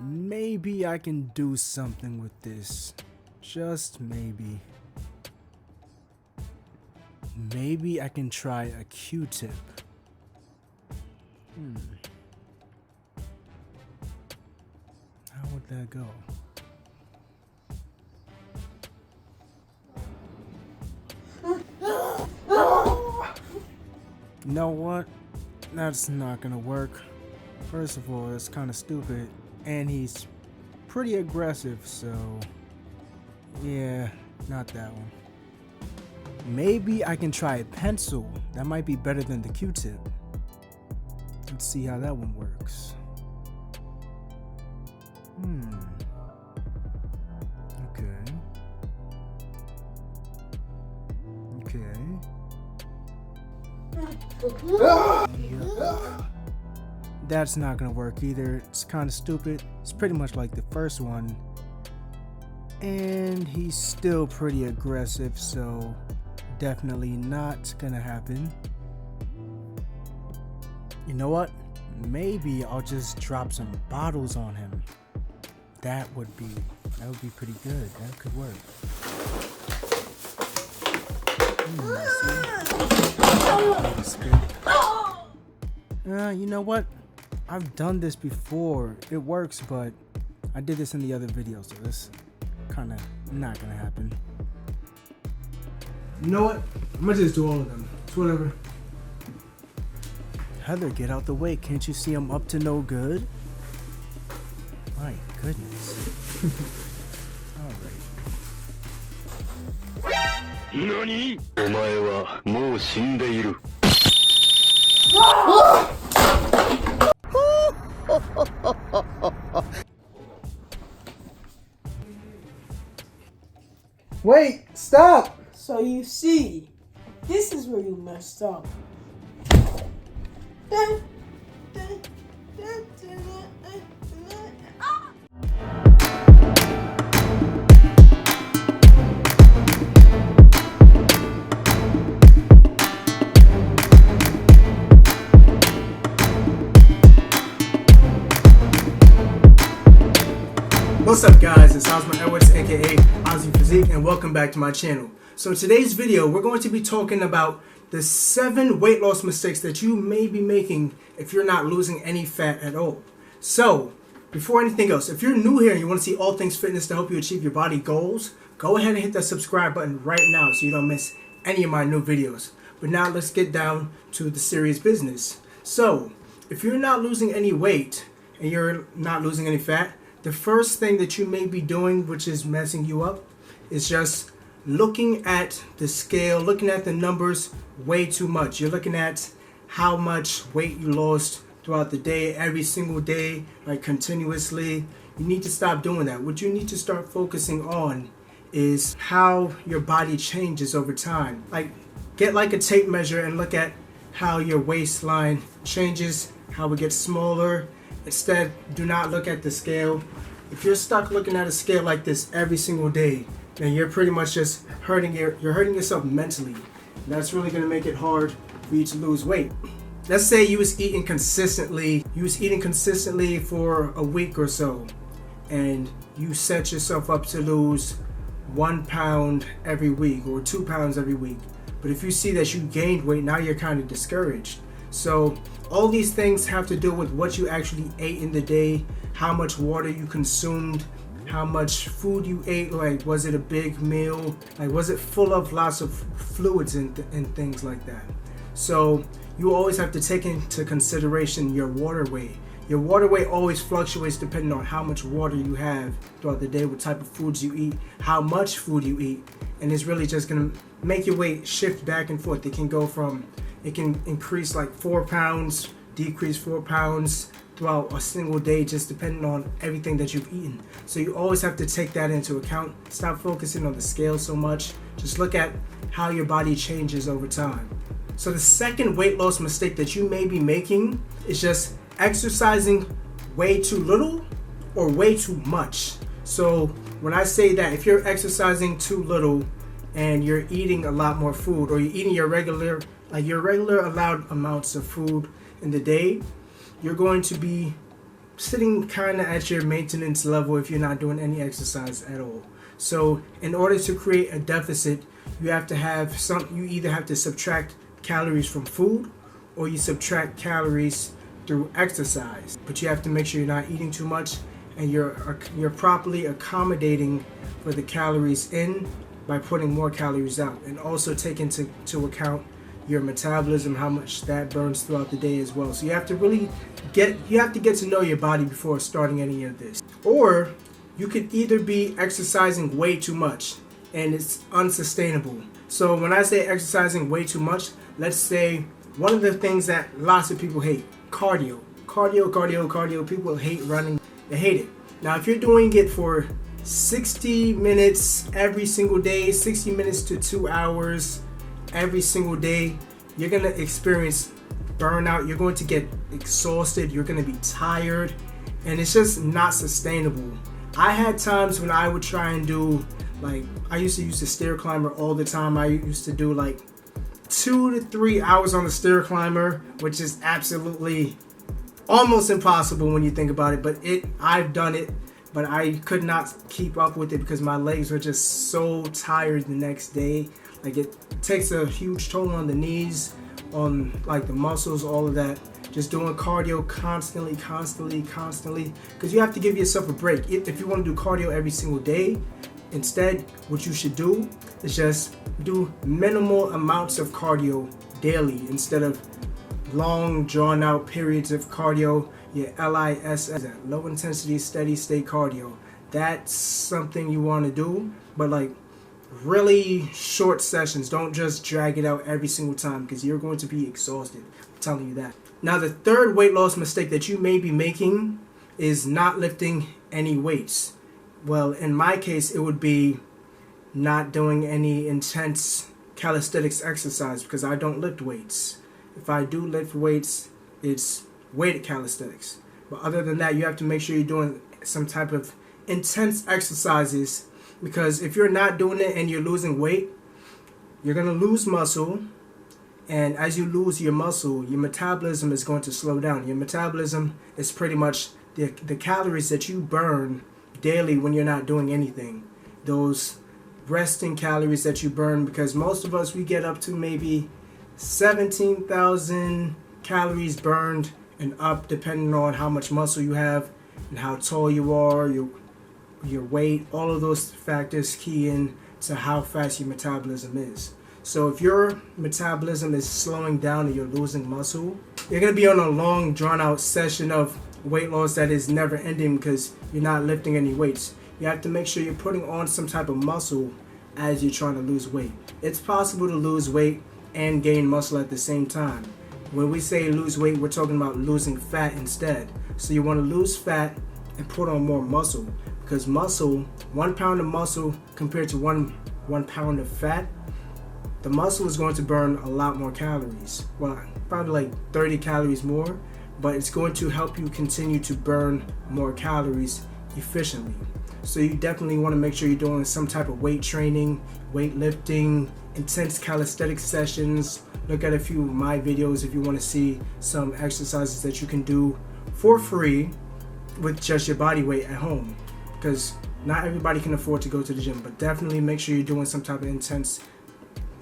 Maybe I can do something with this. Just maybe. Maybe I can try a Q-tip. How would that go? You know what? That's not gonna work. First of all, it's kind of stupid, and he's pretty aggressive, so yeah, not that one. Maybe I can try a pencil. That might be better than the Q-tip. Let's see how that one works. Okay. That's not gonna work either. It's kind of stupid. It's pretty much like the first one. And he's still pretty aggressive, so definitely not gonna happen. You know what? Maybe I'll just drop some bottles on him. That would be pretty good. That could work. You know what? I've done this before. It works, but I did this in the other video, so this kind of not gonna happen. You know what? I'm gonna just do all of them. It's whatever. Heather, get out the way. Can't you see I'm up to no good? My goodness. Alright. 何？お前はもう死んでいる。Wait! Stop! So you see, this is where you messed up. What's up guys, it's Osman Edwards aka Ozzy Physique and welcome back to my channel. So in today's video we're going to be talking about the 7 weight loss mistakes that you may be making if you're not losing any fat at all. So before anything else, if you're new here and you want to see all things fitness to help you achieve your body goals, go ahead and hit that subscribe button right now so you don't miss any of my new videos. But now let's get down to the serious business. So if you're not losing any weight and you're not losing any fat, the first thing that you may be doing, which is messing you up, is just looking at the scale, looking at the numbers way too much. You're looking at how much weight you lost throughout the day, every single day, like continuously. You need to stop doing that. What you need to start focusing on is how your body changes over time. Like, get like a tape measure and look at how your waistline changes, how it gets smaller. Instead, do not look at the scale. If you're stuck looking at a scale like this every single day, then you're pretty much just hurting yourself mentally. And that's really gonna make it hard for you to lose weight. Let's say you was eating consistently for a week or so, and you set yourself up to lose 1 pound every week or 2 pounds every week. But if you see that you gained weight, now you're kind of discouraged. So all these things have to do with what you actually ate in the day, how much water you consumed, how much food you ate. Like, was it a big meal? Like, was it full of lots of fluids and things like that? So you always have to take into consideration your water weight. Your water weight always fluctuates depending on how much water you have throughout the day, what type of foods you eat, how much food you eat, and it's really just gonna make your weight shift back and forth. It can increase like 4 pounds, decrease 4 pounds throughout a single day, just depending on everything that you've eaten. So you always have to take that into account. Stop focusing on the scale so much. Just look at how your body changes over time. So the second weight loss mistake that you may be making is just exercising way too little or way too much. So when I say that, if you're exercising too little and you're eating a lot more food, or you're eating your regular allowed amounts of food in the day, you're going to be sitting kind of at your maintenance level if you're not doing any exercise at all. So in order to create a deficit, you have to have you either have to subtract calories from food or you subtract calories through exercise. But you have to make sure you're not eating too much and you're properly accommodating for the calories in by putting more calories out, and also take into account your metabolism, how much that burns throughout the day as well. So you have to really get to know your body before starting any of this. Or you could either be exercising way too much and it's unsustainable. So when I say exercising way too much, let's say one of the things that lots of people hate, cardio. People hate running. They hate it. Now if you're doing it for 60 minutes every single day, 60 minutes to 2 hours every single day, you're going to experience burnout. You're going to get exhausted. You're going to be tired, and it's just not sustainable. I had times when I would try and do, like, I used to use the stair climber all the time. I used to do like 2 to 3 hours on the stair climber, which is absolutely almost impossible when you think about it, but I've done it. But I could not keep up with it because my legs were just so tired the next day. Like, it takes a huge toll on the knees, on like the muscles, all of that. Just doing cardio constantly, because you have to give yourself a break. If you want to do cardio every single day, instead, what you should do is just do minimal amounts of cardio daily instead of long, drawn out periods of cardio. Your LIS, low intensity steady state cardio. That's something you want to do, but like really short sessions. Don't just drag it out every single time because you're going to be exhausted. I'm telling you that. Now, the third weight loss mistake that you may be making is not lifting any weights. Well, in my case, it would be not doing any intense calisthenics exercise because I don't lift weights. If I do lift weights, it's weighted calisthenics. But other than that, you have to make sure you're doing some type of intense exercises, because if you're not doing it and you're losing weight, you're going to lose muscle. And as you lose your muscle, your metabolism is going to slow down. Your metabolism is pretty much the calories that you burn daily when you're not doing anything. Those resting calories that you burn, because most of us, we get up to maybe 17,000 calories burned and up, depending on how much muscle you have and how tall you are, your weight. All of those factors key in to how fast your metabolism is. So if your metabolism is slowing down and you're losing muscle, you're going to be on a long, drawn-out session of weight loss that is never ending because you're not lifting any weights. You have to make sure you're putting on some type of muscle as you're trying to lose weight. It's possible to lose weight and gain muscle at the same time. When we say lose weight, we're talking about losing fat instead. So you want to lose fat and put on more muscle, because muscle, 1 pound of muscle compared to one pound of fat, the muscle is going to burn a lot more calories. Well, probably like 30 calories more, but it's going to help you continue to burn more calories efficiently. So you definitely want to make sure you're doing some type of weight training, weightlifting, intense calisthenics sessions. Look at a few of my videos if you want to see some exercises that you can do for free with just your body weight at home, because not everybody can afford to go to the gym. But definitely make sure you're doing some type of intense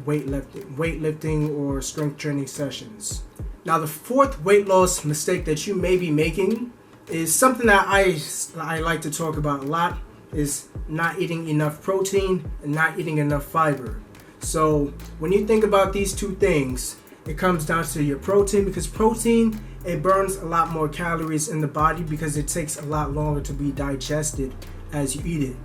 weightlifting or strength training sessions. Now, the fourth weight loss mistake that you may be making is something that I like to talk about a lot, is not eating enough protein and not eating enough fiber. So when you think about these two things, it comes down to your protein, because protein, it burns a lot more calories in the body because it takes a lot longer to be digested as you eat it.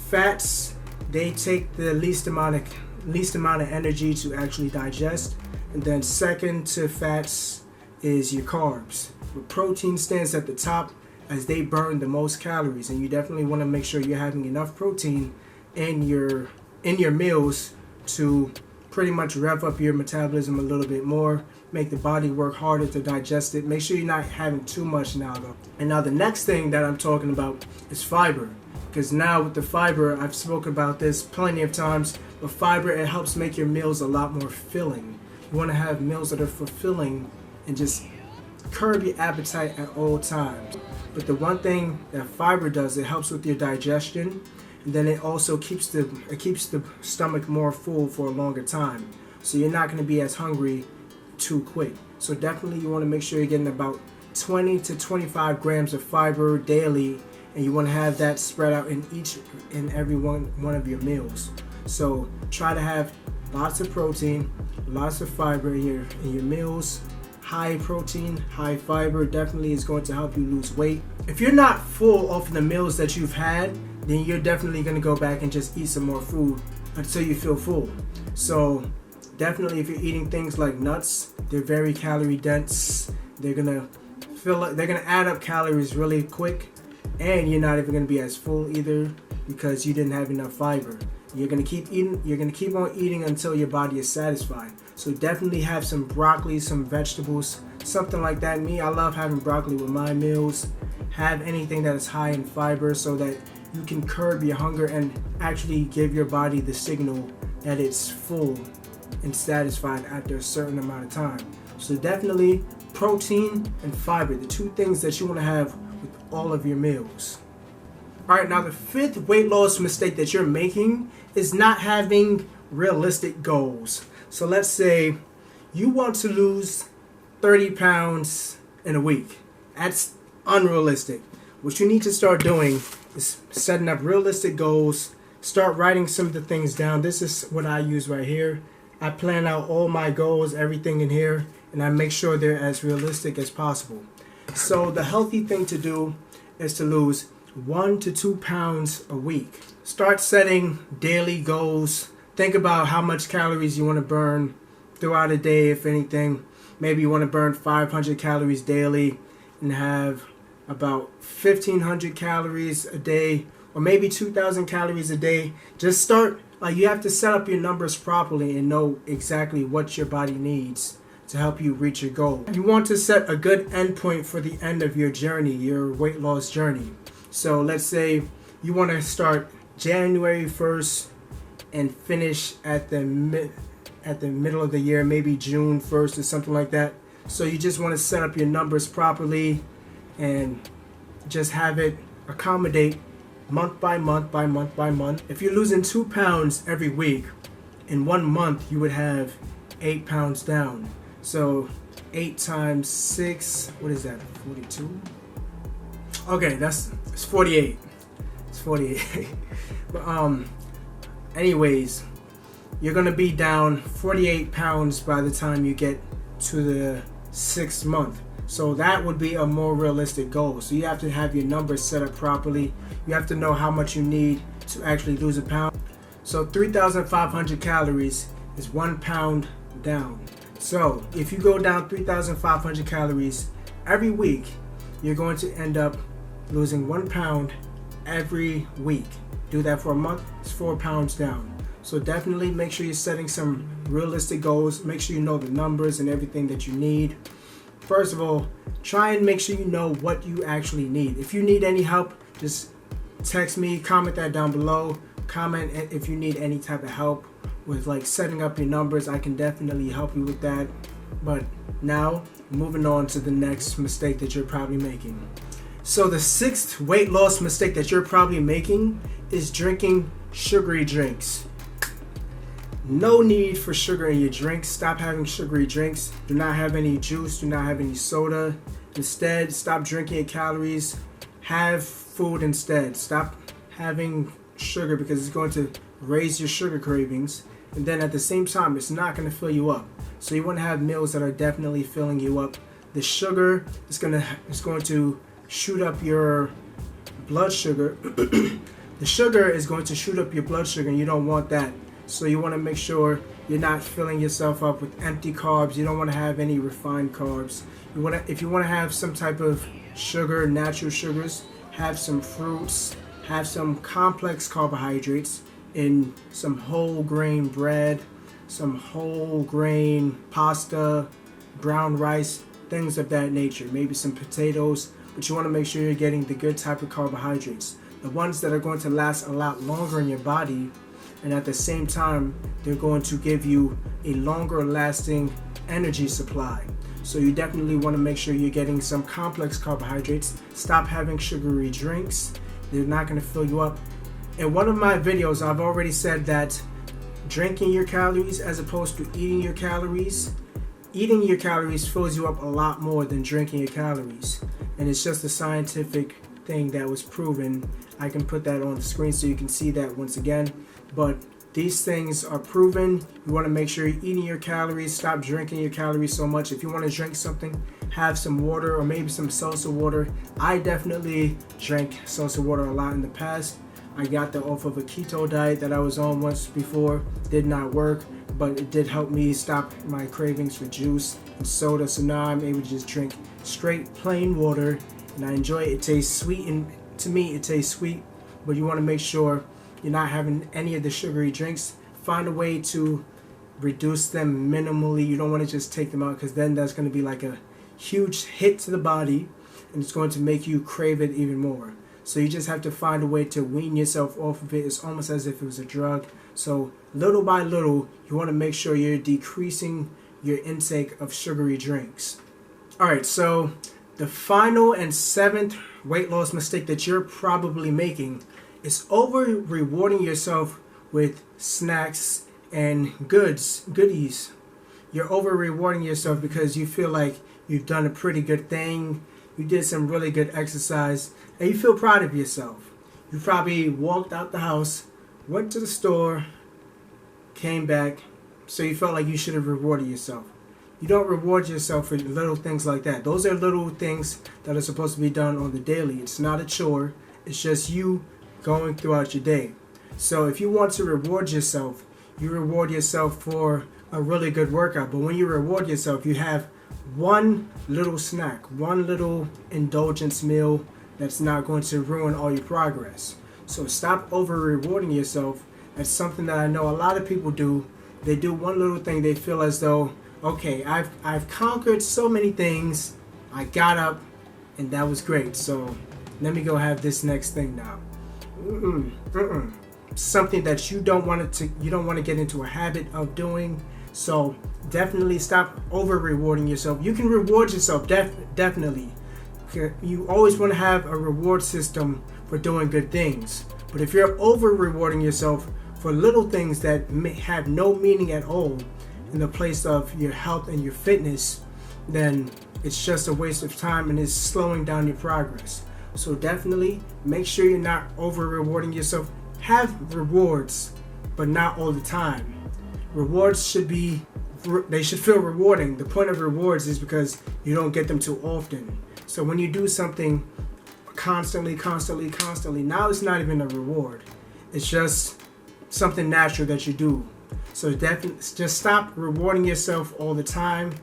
Fats, they take the least amount of energy to actually digest. And then second to fats is your carbs. But protein stands at the top as they burn the most calories, and you definitely want to make sure you're having enough protein in your meals to pretty much rev up your metabolism a little bit more, make the body work harder to digest it. Make sure you're not having too much now though. And now the next thing that I'm talking about is fiber, because now with the fiber, I've spoken about this plenty of times, but fiber, it helps make your meals a lot more filling. You want to have meals that are fulfilling and just curb your appetite at all times. But the one thing that fiber does, it helps with your digestion, and then it also keeps the stomach more full for a longer time. So you're not going to be as hungry too quick. So definitely you want to make sure you're getting about 20 to 25 grams of fiber daily, and you want to have that spread out in each and every one of your meals. So try to have lots of protein, lots of fiber in your meals. High protein, high fiber definitely is going to help you lose weight. If you're not full off of the meals that you've had, then you're definitely going to go back and just eat some more food until you feel full. So definitely if you're eating things like nuts, they're very calorie dense. They're gonna add up calories really quick, and you're not even gonna be as full either because you didn't have enough fiber. You're gonna keep eating. You're gonna keep on eating until your body is satisfied. So definitely have some broccoli, some vegetables, something like that. Me, I love having broccoli with my meals. Have anything that is high in fiber so that you can curb your hunger and actually give your body the signal that it's full and satisfied after a certain amount of time. So definitely protein and fiber, the two things that you want to have with all of your meals. Alright, now the fifth weight loss mistake that you're making is not having realistic goals. So let's say you want to lose 30 pounds in a week. That's unrealistic. What you need to start doing is setting up realistic goals. Start writing some of the things down. This is what I use right here. I plan out all my goals, everything in here, and I make sure they're as realistic as possible. So the healthy thing to do is to lose 1 to 2 pounds a week. Start setting daily goals. Think about how much calories you want to burn throughout a day, if anything. Maybe you want to burn 500 calories daily and have about 1,500 calories a day, or maybe 2,000 calories a day. Just start, you have to set up your numbers properly and know exactly what your body needs to help you reach your goal. You want to set a good endpoint for the end of your journey, your weight loss journey. So let's say you want to start January 1st and finish at the middle of the year, maybe June 1st or something like that. So you just want to set up your numbers properly and just have it accommodate month by month by month by month. If you're losing 2 pounds every week, in 1 month you would have 8 pounds down. So 8 times 6, what is that, 42? Okay, it's 48. It's 48. But anyways, you're gonna be down 48 pounds by the time you get to the 6th month. So that would be a more realistic goal. So you have to have your numbers set up properly. You have to know how much you need to actually lose a pound. So 3,500 calories is 1 pound down. So if you go down 3,500 calories every week, you're going to end up losing 1 pound every week. Do that for a month, it's 4 pounds down. So definitely make sure you're setting some realistic goals. Make sure you know the numbers and everything that you need. First of all, try and make sure you know what you actually need. If you need any help, just text me, comment that down below. Comment if you need any type of help with setting up your numbers. I can definitely help you with that. But now, moving on to the next mistake that you're probably making. So the 6th weight loss mistake that you're probably making is drinking sugary drinks. No need for sugar in your drinks. Stop having sugary drinks. Do not have any juice. Do not have any soda. Instead, stop drinking your calories. Have food instead. Stop having sugar because it's going to raise your sugar cravings. And then at the same time, it's not going to fill you up. So you want to have meals that are definitely filling you up. The sugar is going to shoot up your blood sugar. The sugar is going to shoot up your blood sugar, and you don't want that. So you want to make sure you're not filling yourself up with empty carbs. You don't want to have any refined carbs. If you want to have some type of sugar, natural sugars, have some fruits, have some complex carbohydrates in some whole grain bread, some whole grain pasta, brown rice, things of that nature. Maybe some potatoes, but you want to make sure you're getting the good type of carbohydrates. The ones that are going to last a lot longer in your body, and at the same time, they're going to give you a longer lasting energy supply. So you definitely want to make sure you're getting some complex carbohydrates. Stop having sugary drinks. They're not going to fill you up. In one of my videos, I've already said that drinking your calories as opposed to eating your calories fills you up a lot more than drinking your calories. And it's just a scientific thing that was proven. I can put that on the screen so you can see that once again. But these things are proven. You want to make sure you're eating your calories. Stop drinking your calories so much. If you want to drink something, have some water or maybe some seltzer water. I definitely drank seltzer water a lot in the past. I got that off of a keto diet that I was on once before. Did not work, but it did help me stop my cravings for juice and soda. So now I'm able to just drink straight plain water, and I enjoy it. It tastes sweet, and to me it tastes sweet, but you want to make sure you're not having any of the sugary drinks. Find a way to reduce them minimally. You don't want to just take them out, because then that's going to be like a huge hit to the body, and it's going to make you crave it even more. So you just have to find a way to wean yourself off of it. It's almost as if it was a drug. So little by little, you want to make sure you're decreasing your intake of sugary drinks. Alright, so the final and 7th weight loss mistake that you're probably making is over rewarding yourself with snacks and goodies. You're over rewarding yourself because you feel like you've done a pretty good thing. You did some really good exercise, and you feel proud of yourself. You probably walked out the house, went to the store, came back, so you felt like you should have rewarded yourself. You don't reward yourself for little things like that. Those are little things that are supposed to be done on the daily. It's not a chore. It's just you going throughout your day. So if you want to reward yourself, you reward yourself for a really good workout. But when you reward yourself, you have one little snack, one little indulgence meal that's not going to ruin all your progress. So stop over rewarding yourself. That's something that I know a lot of people do. They do one little thing, they feel as though, okay, I've conquered so many things, I got up, and that was great, so let me go have this next thing now. Something that you don't want to get into a habit of doing. So definitely stop over rewarding yourself. You can reward yourself, definitely. You always want to have a reward system for doing good things. But if you're over rewarding yourself for little things that may have no meaning at all in the place of your health and your fitness, then it's just a waste of time and it's slowing down your progress. So definitely make sure you're not over rewarding yourself. Have rewards, but not all the time. Rewards should feel rewarding. The point of rewards is because you don't get them too often. So when you do something constantly, now it's not even a reward. It's just something natural that you do. So definitely just stop rewarding yourself all the time.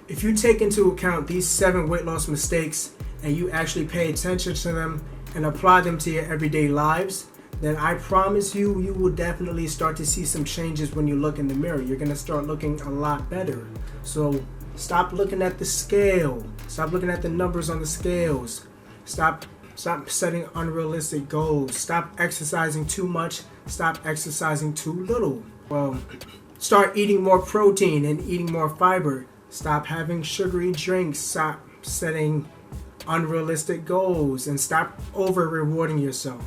If you take into account these 7 weight loss mistakes and you actually pay attention to them and apply them to your everyday lives, then I promise you, you will definitely start to see some changes when you look in the mirror. You're going to start looking a lot better. So stop looking at the scale. Stop looking at the numbers on the scales. Stop setting unrealistic goals. Stop exercising too much. Stop exercising too little. Well, start eating more protein and eating more fiber. Stop having sugary drinks. Stop setting unrealistic goals and stop over rewarding yourself.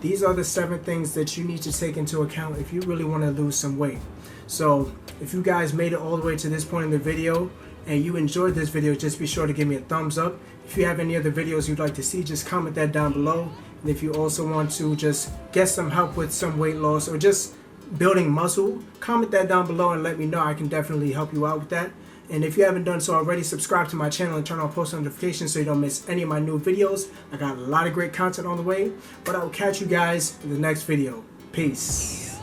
These are the 7 things that you need to take into account if you really want to lose some weight. So if you guys made it all the way to this point in the video and you enjoyed this video, just be sure to give me a thumbs up. If you have any other videos you'd like to see, just comment that down below. And if you also want to just get some help with some weight loss or just building muscle, comment that down below and let me know. I can definitely help you out with that. And if you haven't done so already, subscribe to my channel and turn on post notifications so you don't miss any of my new videos. I got a lot of great content on the way, but I will catch you guys in the next video. Peace.